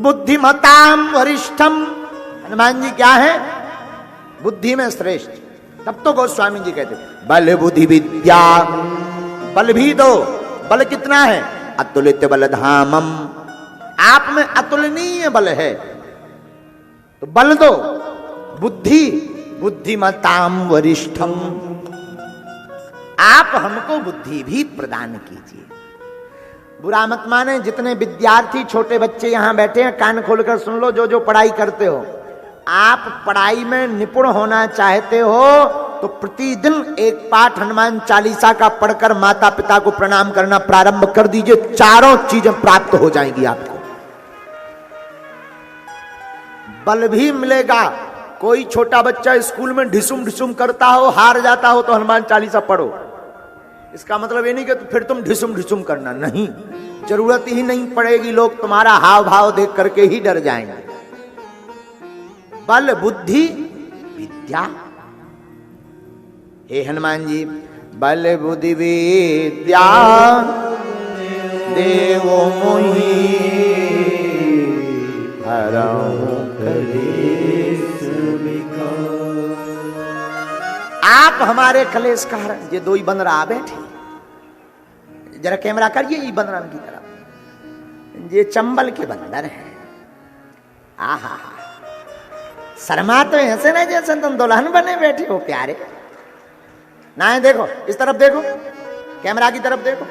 बुद्धिमताम वरिष्ठम। हनुमान जी क्या है? बुद्धि में श्रेष्ठ। तब तो गोस्वामी जी कहते बल बुद्धि विद्या। बल भी दो। बल कितना है? अतुलित बल धामम। आप में अतुलनीय बल है तो बल दो। बुद्धि बुद्धिमताम वरिष्ठम। आप हमको बुद्धि भी प्रदान कीजिए। बुरा मत माने, जितने विद्यार्थी छोटे बच्चे यहां बैठे हैं कान खोलकर सुन लो। जो जो पढ़ाई करते हो, आप पढ़ाई में निपुण होना चाहते हो तो प्रतिदिन एक पाठ हनुमान चालीसा का पढ़कर माता पिता को प्रणाम करना प्रारंभ कर दीजिए। चारों चीजें प्राप्त हो जाएंगी आपको। बल भी मिलेगा। कोई छोटा बच्चा स्कूल में ढिसुम ढिसुम करता हो, हार जाता हो, तो हनुमान चालीसा पढ़ो। इसका मतलब ये नहीं कि फिर तुम ढिसुम ढिसुम करना, नहीं, जरूरत ही नहीं पड़ेगी। लोग तुम्हारा हाव भाव देख करके ही डर जाएंगे। बल बुद्धि विद्या। हे हनुमान जी, बल बुद्धि विद्या देवो मोहि हरहु कलेश विकार। आप हमारे कलेश का हरण। ये दो ही बंदरा बैठे, जरा कैमरा करिए ये बंदरा की तरफ। ये चंबल के बंदर हैं। आहा, शर्मा तो ऐसे ना जैसे तुम दुल्हन बने बैठे हो प्यारे। ना है, देखो इस तरफ, देखो कैमरा की तरफ देखो।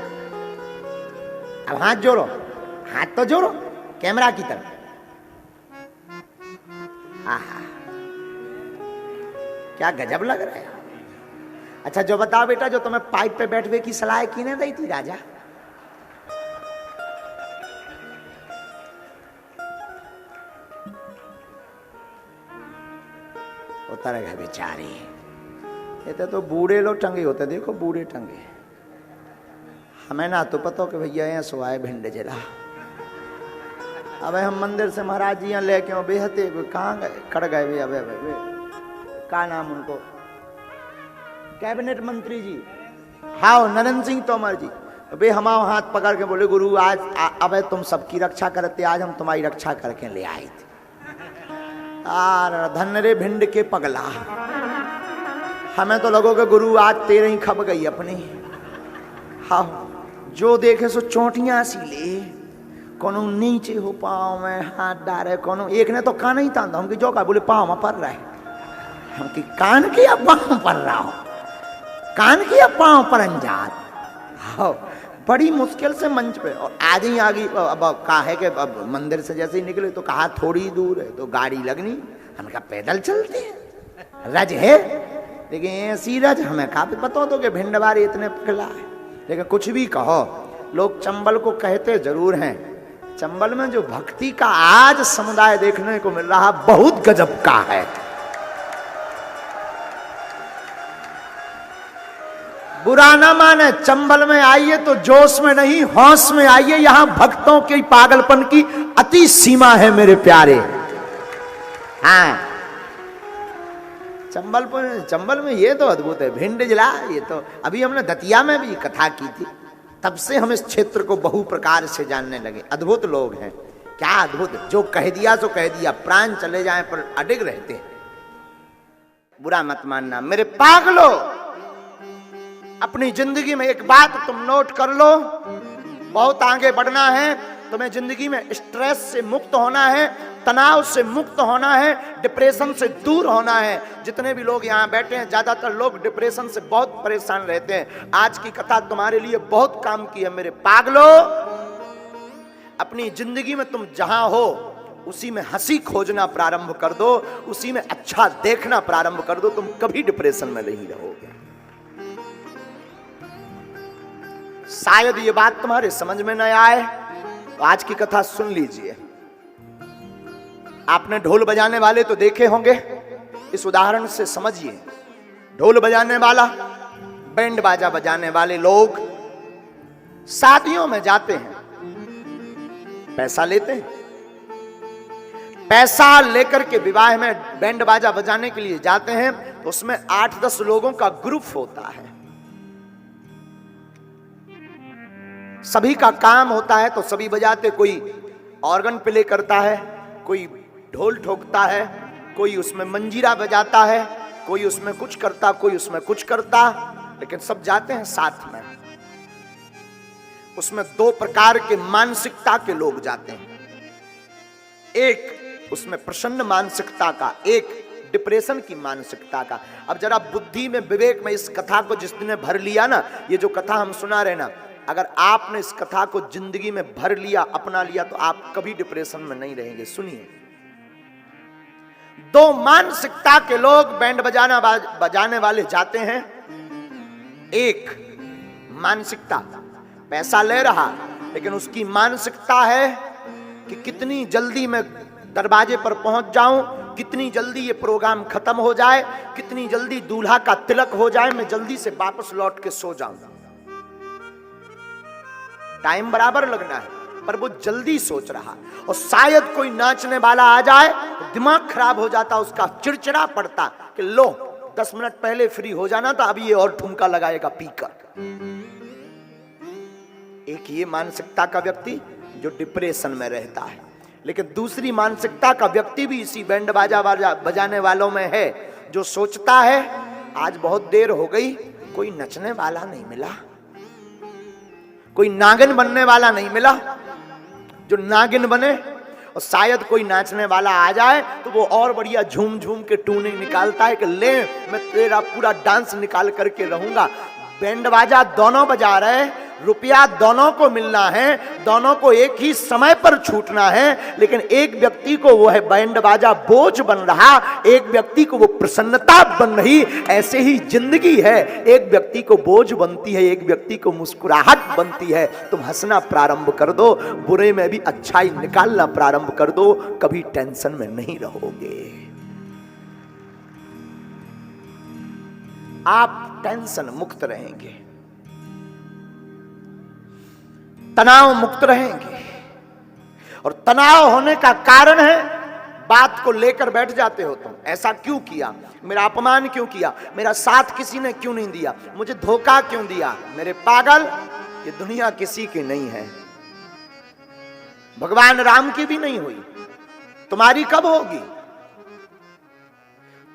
अब हाथ जोड़ो, हाथ तो जोड़ो कैमरा की तरफ। आहा, क्या गजब लग रहा है। अच्छा जो बताओ बेटा, जो तुम्हें पाइप पे बैठने की सलाह की नहीं दी थी राजा? उतर गए बेचारे। ये तो बूढ़े लोग टंगे होते, देखो बूढ़े टंगे। हमें ना तो पता कि भैया यहाँ सुहाए भिंड जिला। अब हम मंदिर से महाराज जी यहाँ लेके बेहते कहाँ गए, खड़ गए भैया। क्या नाम उनको, कैबिनेट मंत्री जी, हाँ नरेंद्र सिंह तोमर जी। वे हमारे हाथ पकड़ के बोले गुरु आज अब तुम सबकी रक्षा करते, आज हम तुम्हारी रक्षा करके ले आए थे। धन रे भिंड के पगला, हमें तो लगो कि गुरु आज तेरे ही खप गई अपनी। हाँ, जो देखे सो चोटियां सी ले, कोनो नीचे हो पाँव में हाथ डाले, कोनो एक ने तो कान ही तांदा, हम की जो का बोले पाँव में पड़ रहा है, हम की कान की अब पाँव पड़ रहा हो, कान की अब पाँव पर अंजात। हाँ, बड़ी मुश्किल से मंच पे। और आगे ही आगे अब कहा है कि अब मंदिर से जैसे ही निकले तो कहा थोड़ी दूर है तो गाड़ी लगनी, हम कहा पैदल चलते हैं, रज है। लेकिन ऐसी रज हमें काफी पता हो तो कि भिंडवारी इतने पगला है। लेकिन कुछ भी कहो, लोग चंबल को कहते जरूर हैं। चंबल में जो भक्ति का आज समुदाय देखने को मिल रहा बहुत गजब का है। बुरा ना माने, चंबल में आइए तो जोश में नहीं होश में आइए। यहां भक्तों के पागलपन की अति सीमा है मेरे प्यारे। हाँ, चंबल में ये तो अद्भुत है, भिंड जिला। ये तो अभी हमने दतिया में भी कथा की थी, तब से हम इस क्षेत्र को बहु प्रकार से जानने लगे। अद्भुत लोग हैं, क्या अद्भुत, जो कह दिया सो कह दिया, प्राण चले जाए पर अडिग रहते हैं। बुरा मत मानना मेरे पागलो, अपनी जिंदगी में एक बात तुम नोट कर लो, बहुत आगे बढ़ना है तुम्हें। जिंदगी में स्ट्रेस से मुक्त होना है, तनाव से मुक्त होना है, डिप्रेशन से दूर होना है। जितने भी लोग यहाँ बैठे हैं, ज्यादातर लोग डिप्रेशन से बहुत परेशान रहते हैं। आज की कथा तुम्हारे लिए बहुत काम की है मेरे पागलो। अपनी जिंदगी में तुम जहां हो उसी में हंसी खोजना प्रारंभ कर दो, उसी में अच्छा देखना प्रारंभ कर दो, तुम कभी डिप्रेशन में नहीं रहोगे। शायद ये बात तुम्हारे समझ में न आए तो आज की कथा सुन लीजिए। आपने ढोल बजाने वाले तो देखे होंगे, इस उदाहरण से समझिए। ढोल बजाने वाला, बैंड बाजा बजाने वाले लोग शादियों में जाते हैं, पैसा लेते हैं। पैसा लेकर के विवाह में बैंड बाजा बजाने के लिए जाते हैं तो उसमें 8-10 लोगों का ग्रुप होता है। सभी का काम होता है तो सभी बजाते, कोई ऑर्गन प्ले करता है, कोई ढोल ठोकता है, कोई उसमें मंजीरा बजाता है, कोई उसमें कुछ करता, कोई उसमें कुछ करता, लेकिन सब जाते हैं साथ में। उसमें दो प्रकार के मानसिकता के लोग जाते हैं, एक उसमें प्रसन्न मानसिकता का, एक डिप्रेशन की मानसिकता का। अब जरा बुद्धि में, विवेक में इस कथा को जिसने भर लिया ना, ये जो कथा हम सुना रहे ना, अगर आपने इस कथा को जिंदगी में भर लिया, अपना लिया, तो आप कभी डिप्रेशन में नहीं रहेंगे। सुनिए, दो मानसिकता के लोग बैंड बजाने वाले जाते हैं। एक मानसिकता पैसा ले रहा, लेकिन उसकी मानसिकता है कि कितनी जल्दी मैं दरवाजे पर पहुंच जाऊं, कितनी जल्दी ये प्रोग्राम खत्म हो जाए, कितनी जल्दी दूल्हा का तिलक हो जाए, मैं जल्दी से वापस लौट के सो जाऊं। टाइम बराबर लगना है, पर वो जल्दी सोच रहा। और शायद कोई नाचने वाला आ जाए तो दिमाग खराब हो जाता, उसका चिड़चिड़ा पड़ता कि लो 10 मिनट पहले फ्री हो जाना था, अभी ये और ठुमका लगाएगा पीकर। एक ये मानसिकता का व्यक्ति जो डिप्रेशन में रहता है। लेकिन दूसरी मानसिकता का व्यक्ति भी इसी बैंड बाजा बजाने वालों में है, जो सोचता है आज बहुत देर हो गई, कोई नचने वाला नहीं मिला, कोई नागिन बनने वाला नहीं मिला जो नागिन बने, और शायद कोई नाचने वाला आ जाए तो वो और बढ़िया झूम झूम के टूने निकालता है कि ले मैं तेरा पूरा डांस निकाल करके रहूंगा। बैंड बाजा दोनों बजा रहे, रुपया दोनों को मिलना है, दोनों को एक ही समय पर छूटना है, लेकिन एक व्यक्ति को वो है बैंड बाजा बोझ बन रहा, एक व्यक्ति को वो प्रसन्नता बन रही। ऐसे ही जिंदगी है, एक व्यक्ति को बोझ बनती है, एक व्यक्ति को मुस्कुराहट बनती है। तुम हंसना प्रारंभ कर दो, बुरे में भी अच्छाई निकालना प्रारंभ कर दो, कभी टेंशन में नहीं रहोगे। आप टेंशन मुक्त रहेंगे, तनाव मुक्त रहेंगे। और तनाव होने का कारण है, बात को लेकर बैठ जाते हो तुम, ऐसा क्यों किया, मेरा अपमान क्यों किया, मेरा साथ किसी ने क्यों नहीं दिया, मुझे धोखा क्यों दिया। मेरे पागल, ये दुनिया किसी की नहीं है, भगवान राम की भी नहीं हुई, तुम्हारी कब होगी।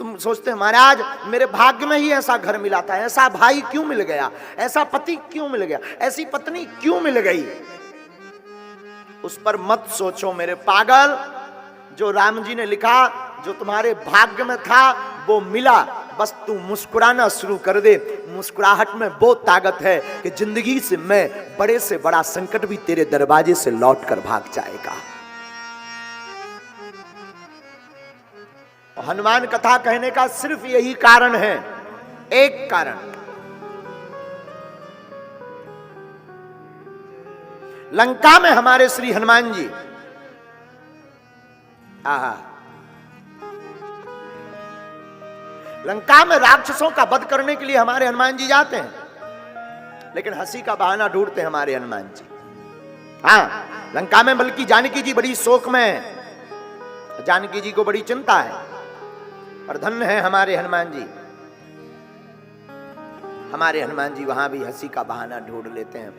तुम सोचते महाराज मेरे भाग्य में ही ऐसा घर मिला था, ऐसा भाई क्यों मिल गया, ऐसा पति क्यों मिल गया, ऐसी पत्नी क्यों मिल गई। उस पर मत सोचो मेरे पागल, जो राम जी ने लिखा, जो तुम्हारे भाग्य में था वो मिला, बस तू मुस्कुराना शुरू कर दे। मुस्कुराहट में वो ताकत है कि जिंदगी से मैं बड़े से बड़ा संकट भी तेरे दरवाजे से लौट कर भाग जाएगा। हनुमान कथा कहने का सिर्फ यही कारण है, एक कारण। लंका में हमारे श्री हनुमान जी, लंका में राक्षसों का वध करने के लिए हमारे हनुमान जी जाते हैं, लेकिन हंसी का बहाना ढूंढते हैं हमारे हनुमान जी। हाँ, लंका में बल्कि जानकी जी बड़ी शोक में है, जानकी जी को बड़ी चिंता है, और धन्य है हमारे हनुमान जी। हमारे हनुमान जी वहां भी हंसी का बहाना ढूंढ लेते हैं।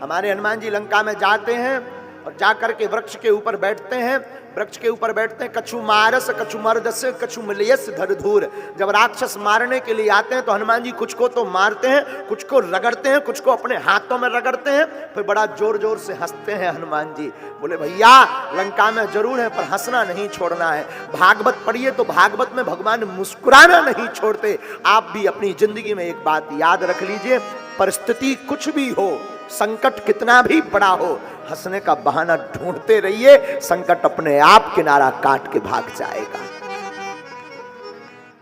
हमारे हनुमान जी लंका में जाते हैं और जाकर के वृक्ष के ऊपर बैठते हैं। वृक्ष के ऊपर बैठते हैं, कछु मारस कछु मर्दस कछु मिलयस धरधूर। जब राक्षस मारने के लिए आते हैं तो हनुमान जी कुछ को तो मारते हैं, कुछ को रगड़ते हैं, कुछ को अपने हाथों में रगड़ते हैं, फिर बड़ा जोर जोर से हंसते हैं हनुमान जी। बोले भैया लंका में जरूर है, पर हंसना नहीं छोड़ना है। भागवत पढ़िए तो भागवत में भगवान मुस्कुराना नहीं छोड़ते। आप भी अपनी जिंदगी में एक बात याद रख लीजिए, परिस्थिति कुछ भी हो, संकट कितना भी बड़ा हो, हंसने का बहाना ढूंढते रहिए, संकट अपने आप किनारा काट के भाग जाएगा।